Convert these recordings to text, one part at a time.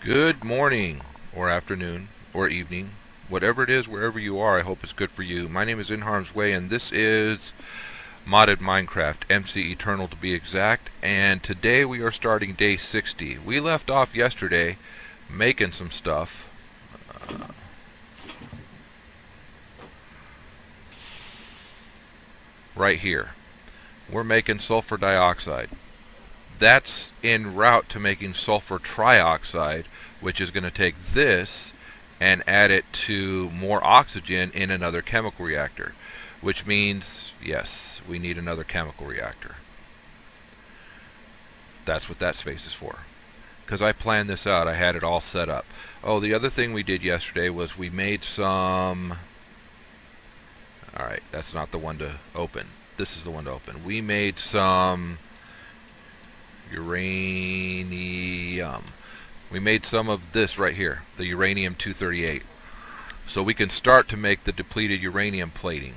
Good morning, or afternoon, or evening, whatever it is, wherever you are. I hope it's good for you. My name is NHarmzWay, and this is Modded Minecraft, MC Eternal to be exact. And today we are starting day 60. We left off yesterday making some stuff. Right here. We're making sulfur dioxide. That's en route to making sulfur trioxide, which is going to take this and add it to more oxygen in another chemical reactor, which means, yes, we need another chemical reactor. That's what that space is for. Because I planned this out, I had it all set up. Oh, the other thing we did yesterday was we made some... Alright, that's not the one to open. This is the one to open. We made some uranium. We made some of this right here, the uranium-238. So we can start to make the depleted uranium plating,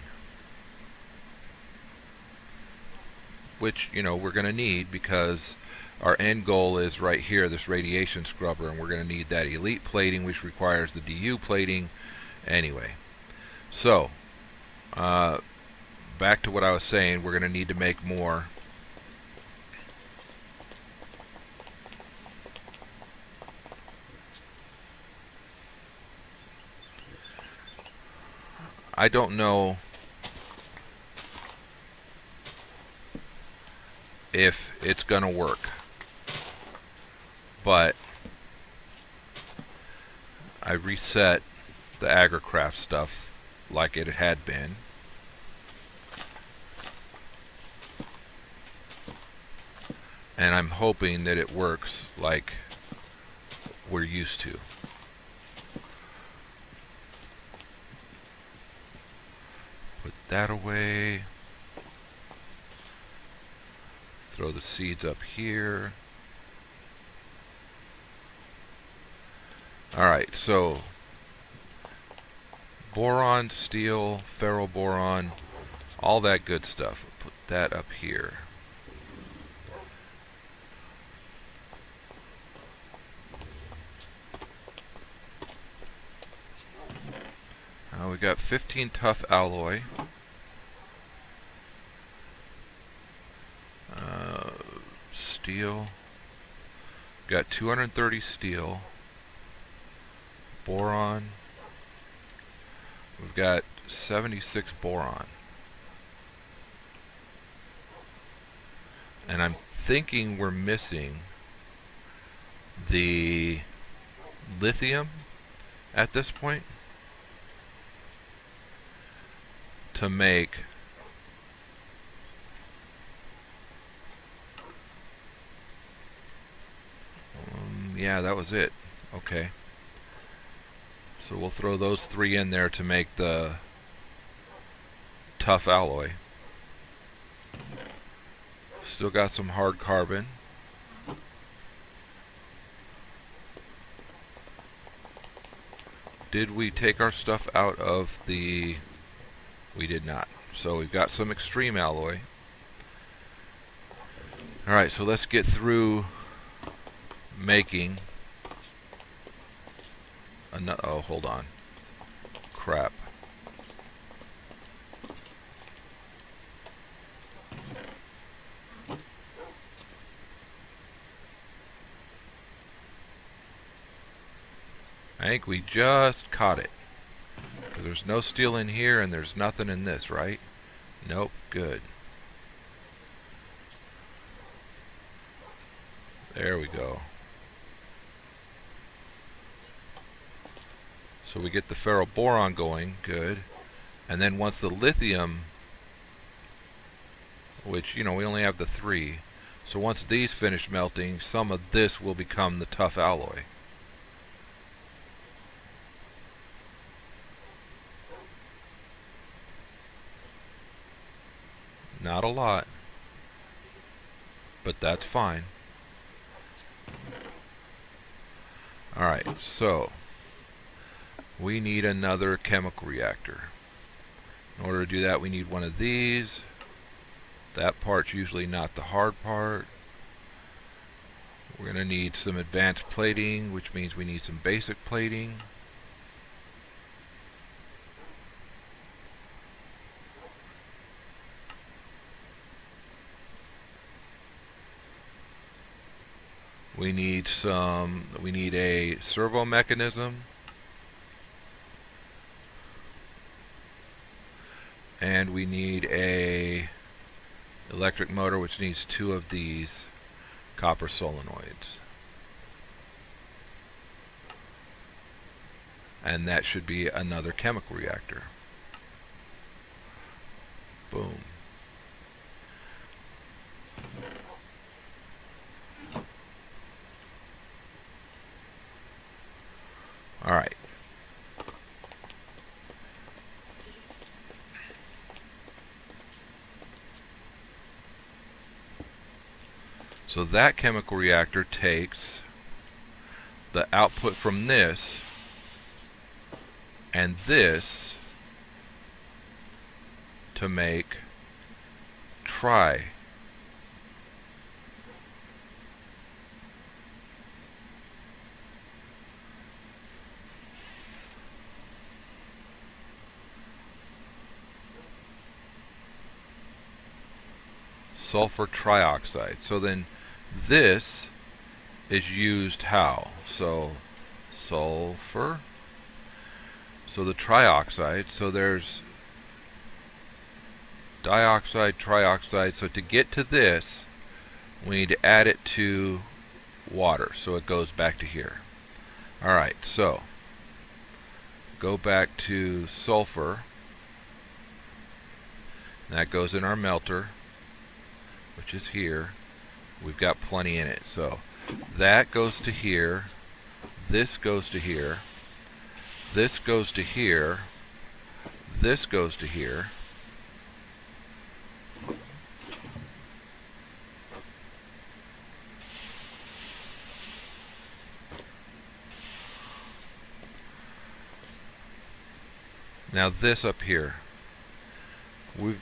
which, we're going to need because our end goal is right here, this radiation scrubber, and we're going to need that elite plating, which requires the DU plating anyway. So, back to what I was saying, we're going to need to make more. I don't know if it's gonna work, but I reset the agricraft stuff like it had been, and I'm hoping that it works like we're used to. Put that away. Throw the seeds up here. Alright, so boron, steel, ferroboron, all that good stuff. Put that up here. We got 15 tough alloy. Steel. Got 230 steel. Boron. We've got 76 boron. And I'm thinking we're missing the lithium at this point to make yeah, that was it. Okay. So we'll throw those three in there to make the tough alloy. Still got some hard carbon. Did we take our stuff out of the... We did not. So we've got some extreme alloy. Alright, so let's get through making oh, hold on. Crap. I think we just caught it. There's no steel in here and there's nothing in this, right? Nope, good. There we go. So we get the ferroboron going, good. And then once the lithium, which, we only have the 3. So once these finish melting, some of this will become the tough alloy. Not a lot, but that's fine. Alright, so we need another chemical reactor. In order to do that, we need one of these. That part's usually not the hard part. We're going to need some advanced plating, which means we need some basic plating. We need a servo mechanism. And we need a electric motor, which needs 2 of these copper solenoids. And that should be another chemical reactor. Boom. All right. So that chemical reactor takes the output from this and this to make tri. Sulfur trioxide. So then this is used how? So sulfur. So the trioxide. So there's dioxide, trioxide. So to get to this, we need to add it to water. So it goes back to here. Alright, so go back to sulfur. That goes in our melter, which is here. We've got plenty in it. So that goes to here. This goes to here. This goes to here. This goes to here. Now this up here.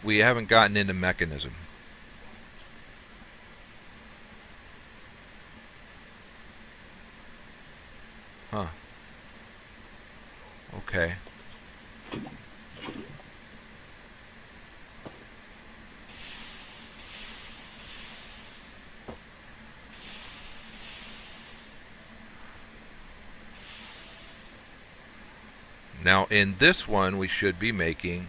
We haven't gotten into mechanism. Huh. Okay. Now in this one we should be making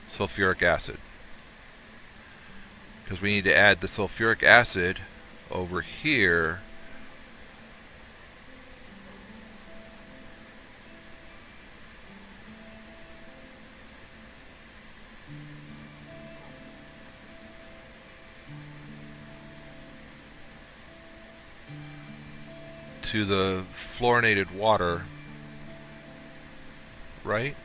sulfuric acid, because we need to add the sulfuric acid over here to the fluorinated water, right?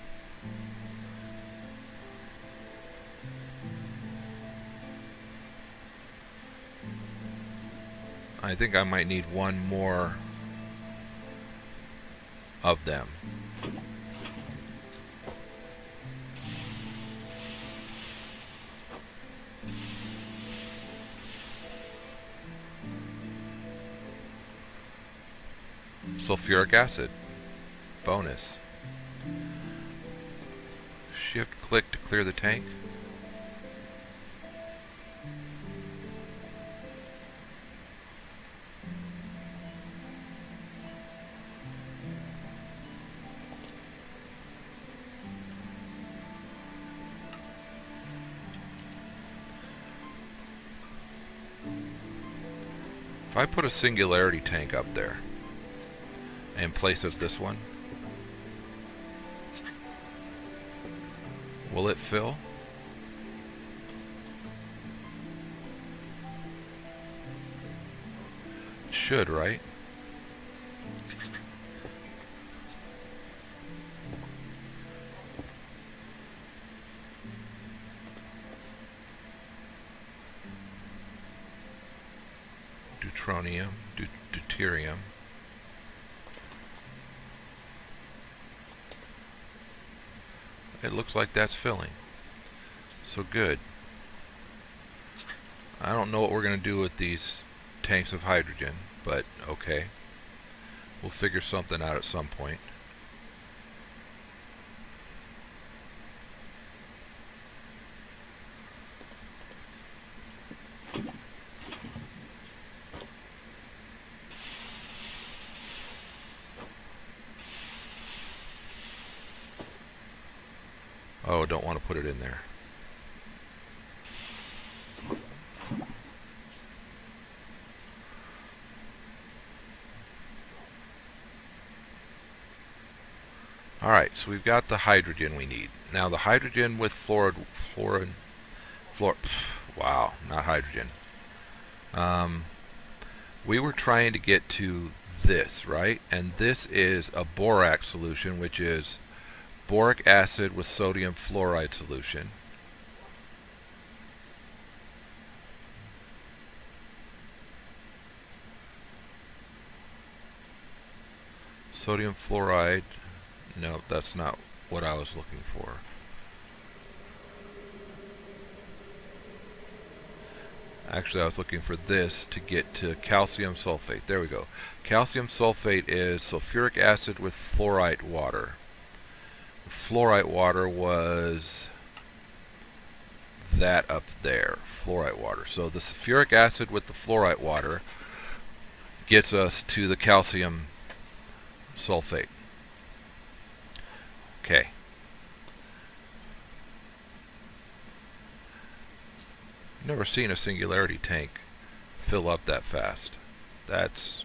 I think I might need one more of them. Sulfuric acid. Bonus. Shift click to clear the tank. If I put a singularity tank up there in place of this one, will it fill? It should, right? Deuterium, deuterium. It looks like that's filling. So good. I don't know what we're going to do with these tanks of hydrogen, but okay. We'll figure something out at some point. Oh, don't want to put it in there. Alright, so we've got the hydrogen we need. Now the hydrogen with wow, not hydrogen. We were trying to get to this, right? And this is a borax solution, which is boric acid with sodium fluoride solution. Sodium fluoride, no, that's not what I was looking for. Actually, I was looking for this to get to calcium sulfate. There we go. Calcium sulfate is sulfuric acid with fluorite water. Fluorite water was that up there, fluorite water. So the sulfuric acid with the fluorite water gets us to the calcium sulfate. Okay. Never seen a singularity tank fill up that fast. That's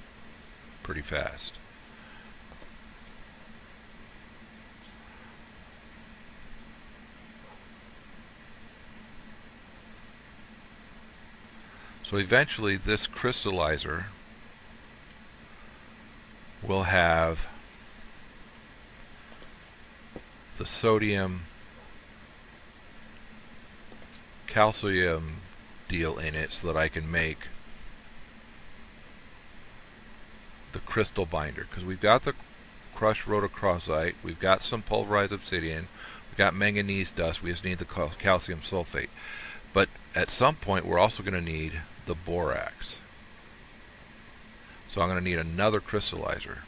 pretty fast. So eventually this crystallizer will have the sodium calcium deal in it so that I can make the crystal binder, because we've got the crushed rhodochrosite, we've got some pulverized obsidian, we've got manganese dust, we just need the calcium sulfate. But at some point we're also going to need the borax. So I'm going to need another crystallizer.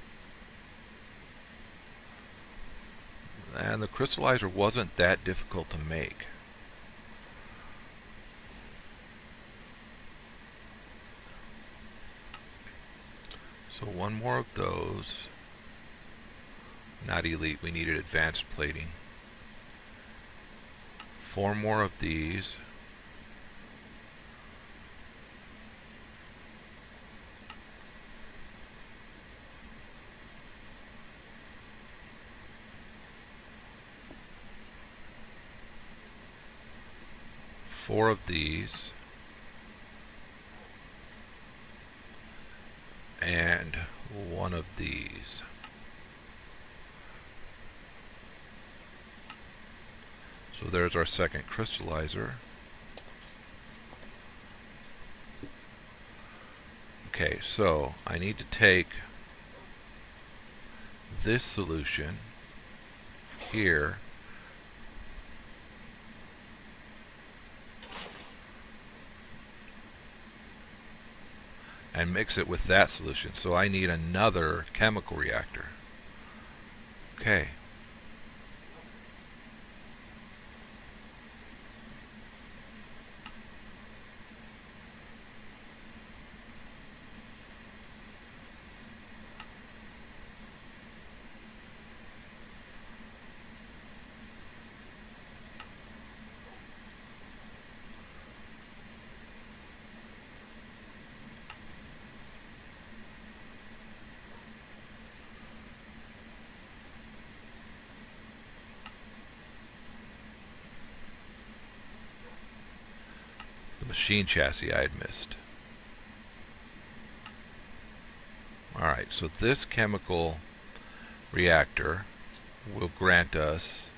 And the crystallizer wasn't that difficult to make. So one more of those. Not elite, we needed advanced plating. 4 more of these. Four of these, and 1 of these. So there's our second crystallizer. Okay, so I need to take this solution here and mix it with that solution. So I need another chemical reactor. Okay. Machine chassis I had missed. Alright, so this chemical reactor will grant us,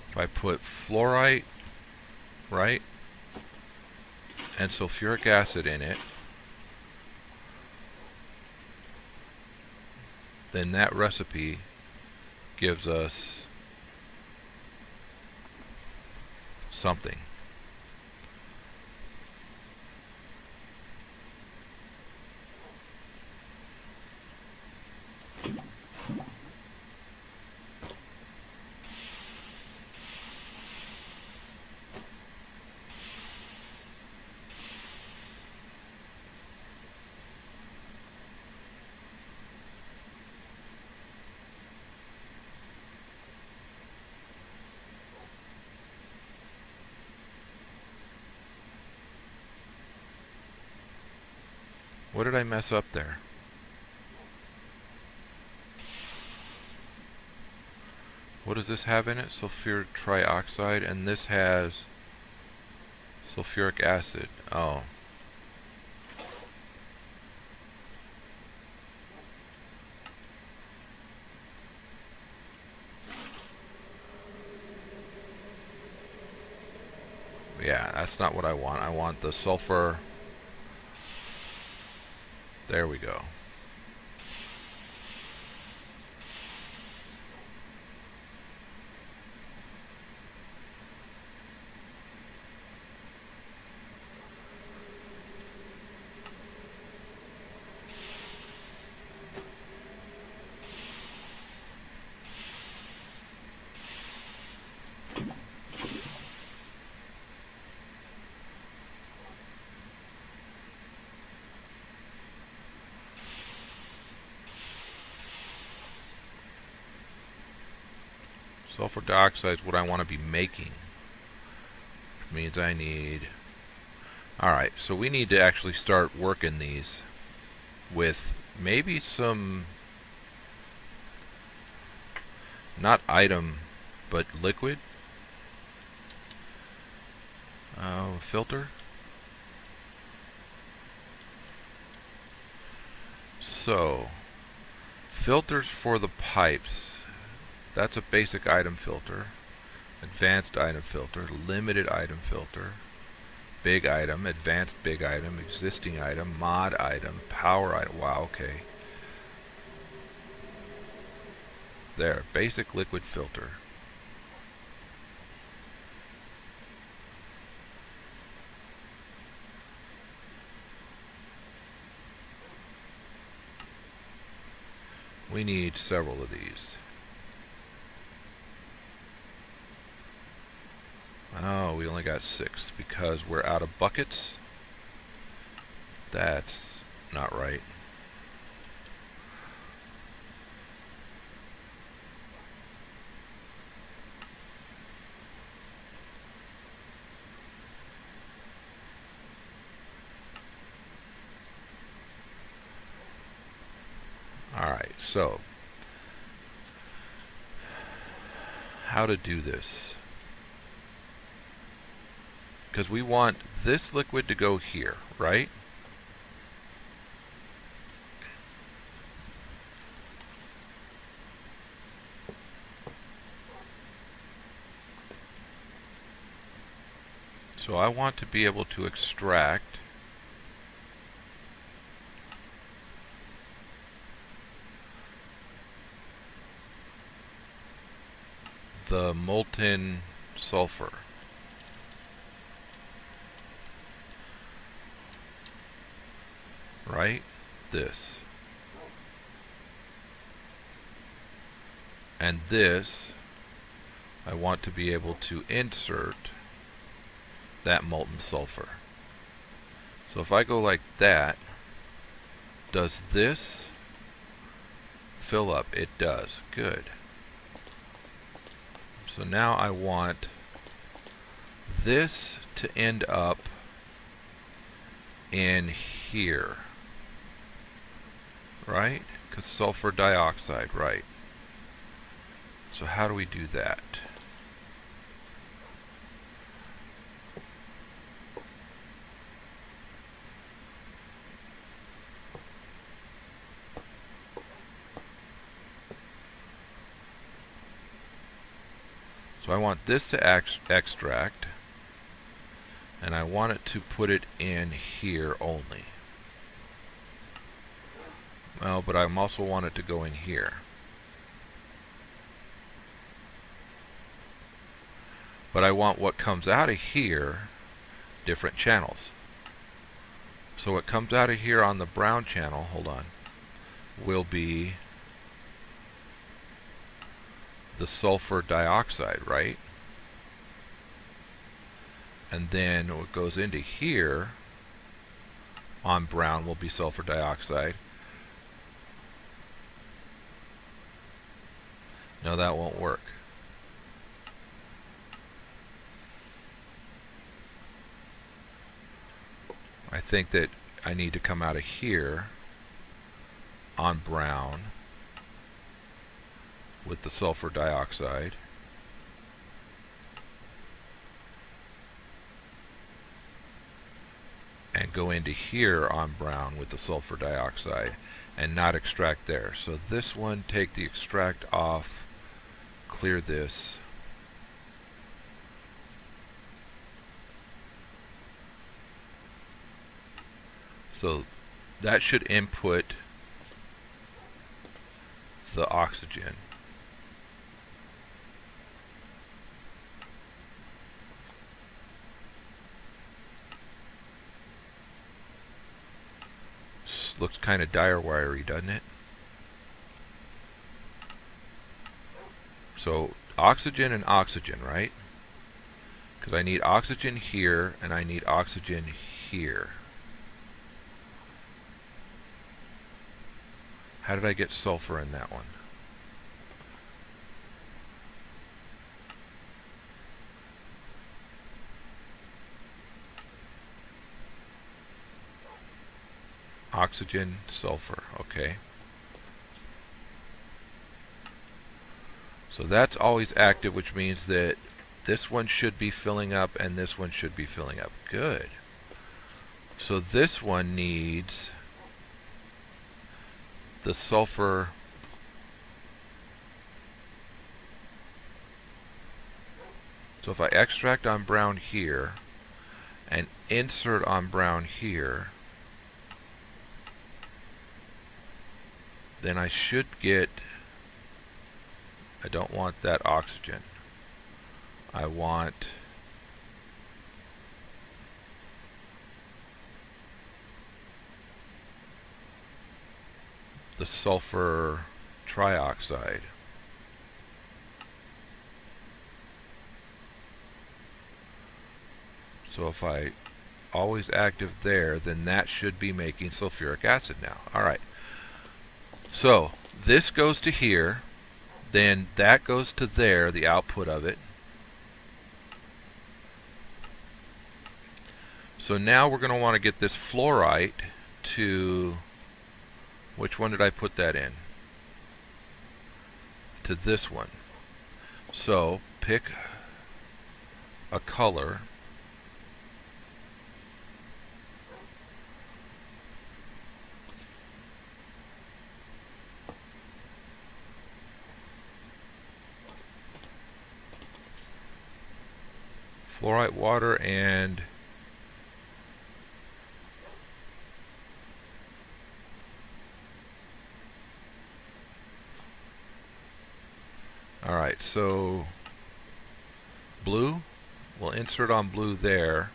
if I put fluorite, right, and sulfuric acid in it, then that recipe gives us something. What did I mess up there? What does this have in it? Sulfuric trioxide, and this has sulfuric acid. Oh. Yeah, that's not what I want. I want the sulfur. There we go. Sulfur dioxide is what I want to be making. Which means I need... Alright, so we need to actually start working these with maybe some... not item, but liquid. Filter. So, filters for the pipes. That's a basic item filter, advanced item filter, limited item filter, big item, advanced big item, existing item, mod item, power item. Wow, okay. There, basic liquid filter. We need several of these. Oh, we only got 6 because we're out of buckets. That's not right. Alright, so how to do this? Because we want this liquid to go here, right? So I want to be able to extract the molten sulfur. Right? This. And this, I want to be able to insert that molten sulfur. So if I go like that, does this fill up? It does. Good. So now I want this to end up in here. Right? Because sulfur dioxide, right. So how do we do that? So I want this to extract, and I want it to put it in here only. Well, but I also want it to go in here. But I want what comes out of here, different channels. So what comes out of here on the brown channel, hold on, will be the sulfur dioxide, right? And then what goes into here on brown will be sulfur dioxide. No, that won't work. I think that I need to come out of here on brown with the sulfur dioxide. And go into here on brown with the sulfur dioxide and not extract there. So this one, take the extract off, clear this. So that should input the oxygen. Looks kind of dire wiry, doesn't it? So oxygen and oxygen, right? Because I need oxygen here and I need oxygen here. How did I get sulfur in that one? Oxygen, sulfur, okay. So that's always active, which means that this one should be filling up and this one should be filling up. Good. So this one needs the sulfur. So if I extract on brown here and insert on brown here, then I should get, I don't want that oxygen. I want the sulfur trioxide. So if I always active there, then that should be making sulfuric acid now. Alright. So this goes to here, then that goes to there, the output of it. So now we're going to want to get this fluorite to, which one did I put that in? To this one. So pick a color. Fluorite water and alright, so blue, we'll insert on blue there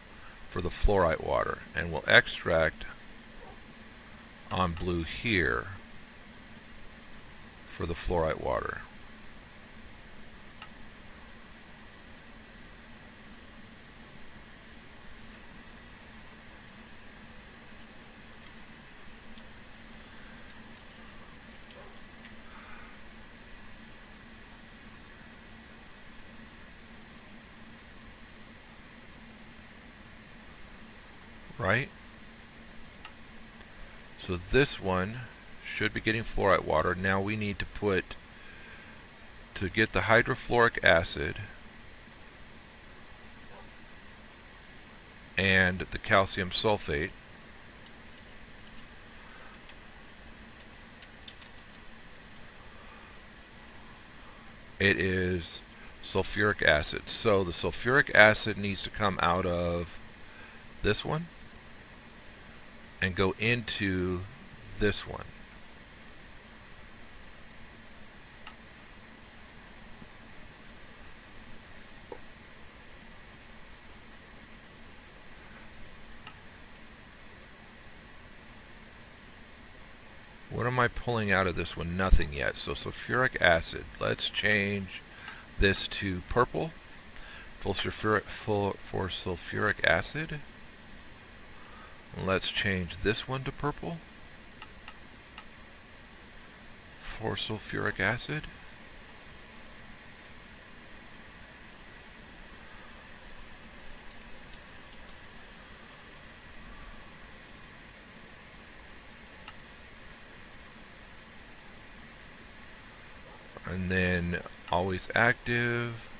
for the fluorite water, and we'll extract on blue here for the fluorite water. Right? So this one should be getting fluorite water. Now we need to put, to get the hydrofluoric acid and the calcium sulfate, it is sulfuric acid. So the sulfuric acid needs to come out of this one and go into this one. What am I pulling out of this one? Nothing yet. So sulfuric acid. Let's change this to purple for sulfuric acid. Let's change this one to purple for sulfuric acid. and then always active,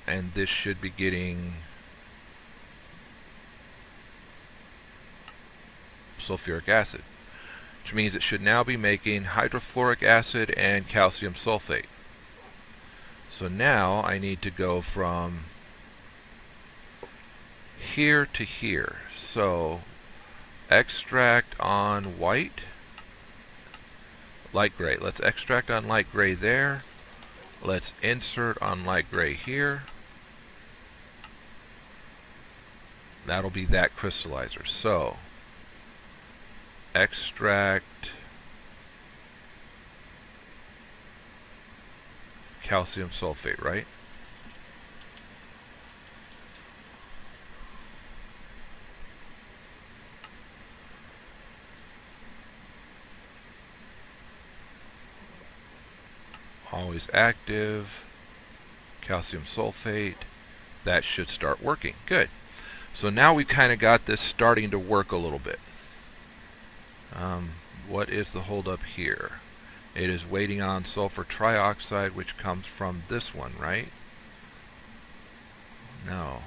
and this should be getting sulfuric acid, which means it should now be making hydrofluoric acid and calcium sulfate. So now I need to go from here to here. So extract on white, light gray. Let's extract on light gray there. Let's insert on light gray here. That'll be that crystallizer. So extract calcium sulfate, right? Always active, calcium sulfate. That should start working. Good. So now we've kind of got this starting to work a little bit. What is the holdup here? It is waiting on sulfur trioxide, which comes from this one, right? No.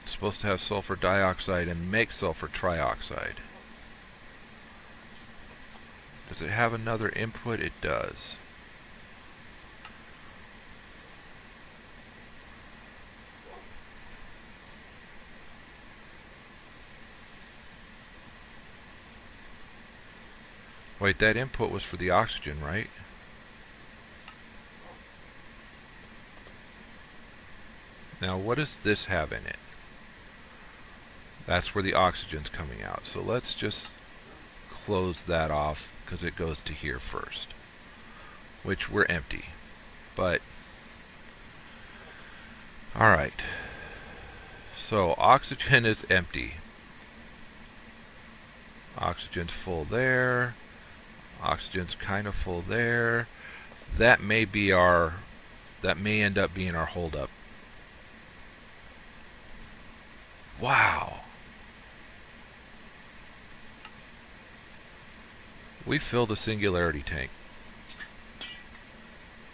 It's supposed to have sulfur dioxide and make sulfur trioxide. Does it have another input? It does. Wait, that input was for the oxygen, right? Now, what does this have in it? That's where the oxygen's coming out. So let's just close that off because it goes to here first, which we're empty. But, alright. So, oxygen is empty. Oxygen's full there. Oxygen's kind of full there. That may be that may end up being our holdup. Wow. We filled a singularity tank.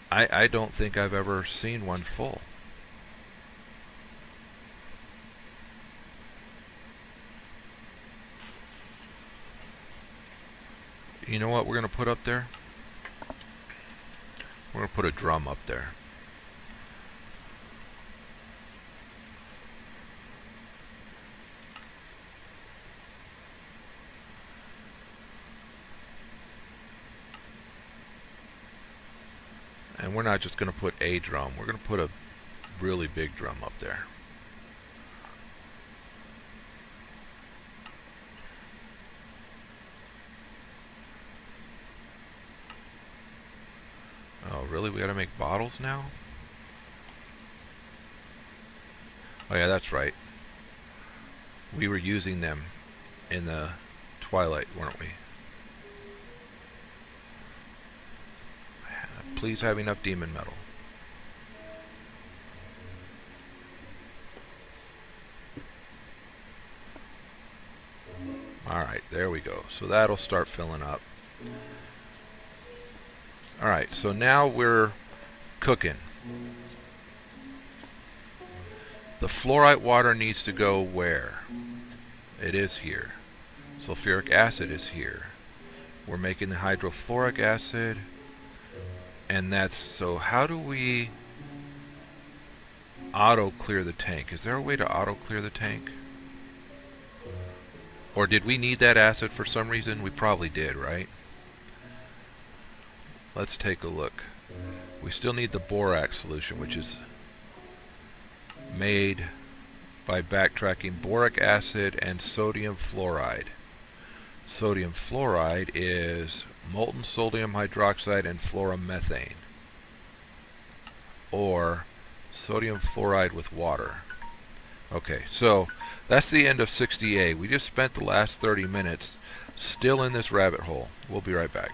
I don't think I've ever seen one full. You know what we're going to put up there? We're going to put a drum up there. And we're not just going to put a drum. We're going to put a really big drum up there. Oh, really? We got to make bottles now? Oh yeah, that's right. We were using them in the twilight, weren't we? Please have enough demon metal. Alright, there we go. So that'll start filling up. Alright, so now we're cooking. The fluorite water needs to go where? It is here. Sulfuric acid is here. We're making the hydrofluoric acid. And that's, so how do we auto clear the tank? Is there a way to auto clear the tank? Or did we need that acid for some reason? We probably did, right? Let's take a look. We still need the borax solution, which is made by backtracking boric acid and sodium fluoride. Sodium fluoride is molten sodium hydroxide and fluoromethane, or sodium fluoride with water. Okay, so that's the end of 60A. We just spent the last 30 minutes still in this rabbit hole. We'll be right back.